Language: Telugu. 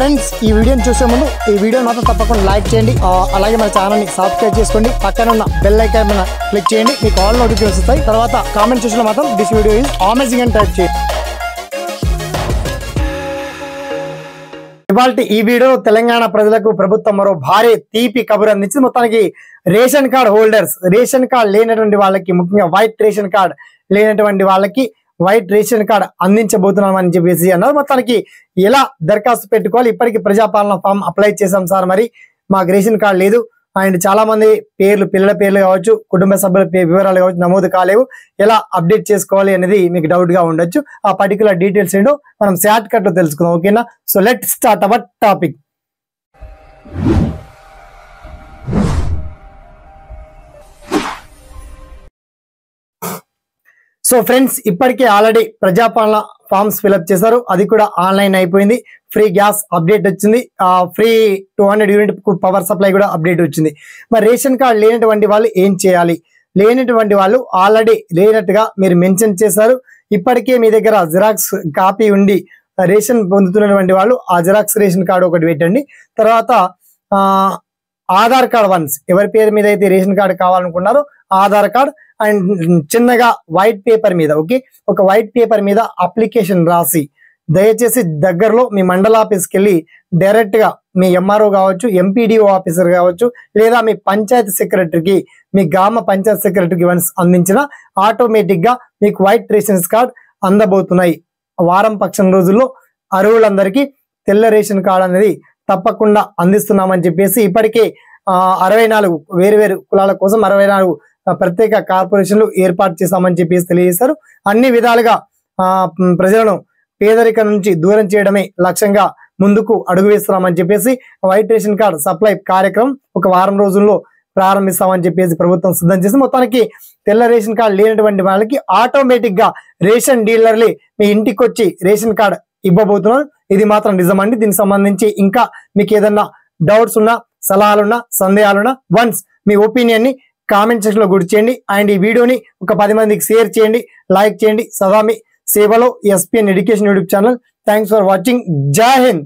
ఫ్రెండ్స్ ఈ వీడియోని చూసే ముందు ఈ వీడియో మాత్రం తప్పకుండా లైక్ చేయండి, అలాగే మన ఛానల్ని సబ్స్క్రైబ్ చేసుకోండి, పక్కన ఉన్న బెల్ ఐకాన్ మీద క్లిక్ చేయండి, మీకు ఆల్ నోటిఫికేషన్స్ వస్తాయి. తర్వాత కామెంట్ సెక్షన్లో మాత్రం దిస్ వీడియో ఈజ్ అమేజింగ్ అని టైప్ చేయండి. ఇవాళ ఈ వీడియో తెలంగాణ ప్రజలకు ప్రభుత్వం మరో భారీ తీపి కబురు అందించింది. మొత్తానికి ration card holders, ration card లేనటువంటి వాళ్ళకి, ముఖ్యంగా వైట్ రేషన్ కార్డ్ లేనటువంటి వాళ్ళకి వైట్ రేషన్ కార్డ్ అందించబోతున్నాం అని చెప్పేసి అన్నారు. మొత్తానికి ఎలా దరఖాస్తు పెట్టుకోవాలి, ఇప్పటికీ ప్రజాపాలన ఫామ్ అప్లై చేసాం సార్, మరి మాకు రేషన్ కార్డ్ లేదు అండ్ చాలా మంది పేర్లు, పిల్లల పేర్లు కావచ్చు, కుటుంబ సభ్యుల వివరాలు కావచ్చు నమోదు కాలేవు, ఎలా అప్డేట్ చేసుకోవాలి అనేది మీకు డౌట్ గా ఉండొచ్చు. ఆ పర్టికులర్ డీటెయిల్స్ ఏంటో మనం షార్ట్ కట్ లో తెలుసుకుందాం, ఓకేనా? So let start our topic. So friends, ఇప్పటికే ఆల్రెడీ ప్రజాపాలన ఫామ్స్ ఫిల్అప్ చేశారు, అది కూడా ఆన్లైన్ అయిపోయింది. ఫ్రీ గ్యాస్ అప్డేట్ వచ్చింది, ఫ్రీ 200 యూనిట్ పవర్ సప్లై కూడా అప్డేట్ వచ్చింది. మరి రేషన్ కార్డ్ లేనటువంటి వాళ్ళు ఏం చేయాలి? లేనటువంటి వాళ్ళు ఆల్రెడీ లేనట్టుగా మీరు మెన్షన్ చేశారు. ఇప్పటికే మీ దగ్గర జిరాక్స్ కాపీ ఉండి రేషన్ పొందుతున్నటువంటి వాళ్ళు ఆ జిరాక్స్ రేషన్ కార్డు ఒకటి పెట్టండి. తర్వాత ఆధార్ కార్డ్ వన్స్, ఎవరి పేరు మీద అయితే రేషన్ కార్డు కావాలనుకున్నారో ఆధార్ కార్డ్ అండ్ చిన్నగా వైట్ పేపర్ మీద, ఓకే, ఒక వైట్ పేపర్ మీద అప్లికేషన్ రాసి దయచేసి దగ్గరలో మీ మండల ఆఫీస్కి వెళ్ళి డైరెక్ట్ గా మీ ఎంఆర్ఓ కావచ్చు, ఎంపీడీఓ ఆఫీసర్ కావచ్చు, లేదా మీ పంచాయతీ సెక్రటరీకి, మీ గ్రామ పంచాయతీ సెక్రటరీకి వన్స్ అందించిన ఆటోమేటిక్ గా మీకు వైట్ రేషన్ కార్డ్ అందబోతున్నాయి. వారం పక్షం రోజుల్లో అర్హులందరికీ తెల్ల రేషన్ కార్డ్ అనేది తప్పకుండా అందిస్తున్నామని చెప్పేసి ఇప్పటికే 64 వేరు కులాల కోసం 64 ప్రత్యేక కార్పొరేషన్లు ఏర్పాటు చేస్తామని చెప్పేసి తెలియజేశారు. అన్ని విధాలుగా ప్రజలను పేదరికం నుంచి దూరం చేయడమే లక్ష్యంగా ముందుకు అడుగు వేస్తున్నామని చెప్పేసి వైట్ రేషన్ కార్డ్ సప్లై కార్యక్రమం ఒక వారం రోజుల్లో ప్రారంభిస్తామని చెప్పేసి ప్రభుత్వం సిద్ధం చేసి, మొత్తానికి తెల్ల రేషన్ కార్డు లేనటువంటి వాళ్ళకి ఆటోమేటిక్ గా రేషన్ డీలర్లే మీ ఇంటికి వచ్చి రేషన్ కార్డ్ ఇవ్వబోతున్నారు. ఇది మాత్రం నిజమండి. దీనికి సంబంధించి ఇంకా మీకు ఏదన్నా డౌట్స్ ఉన్నా, సలహాలున్నా, సందేహాలున్నా వన్స్ మీ ఒపీనియన్ ని కామెంట్ సెక్షన్ లో గుర్తు చేయండి. అండ్ ఈ వీడియోని ఒక 10 మందికి షేర్ చేయండి, లైక్ చేయండి. సదా మీ సేవలో SPN education YouTube channel. Thanks for watching. జై హింద్.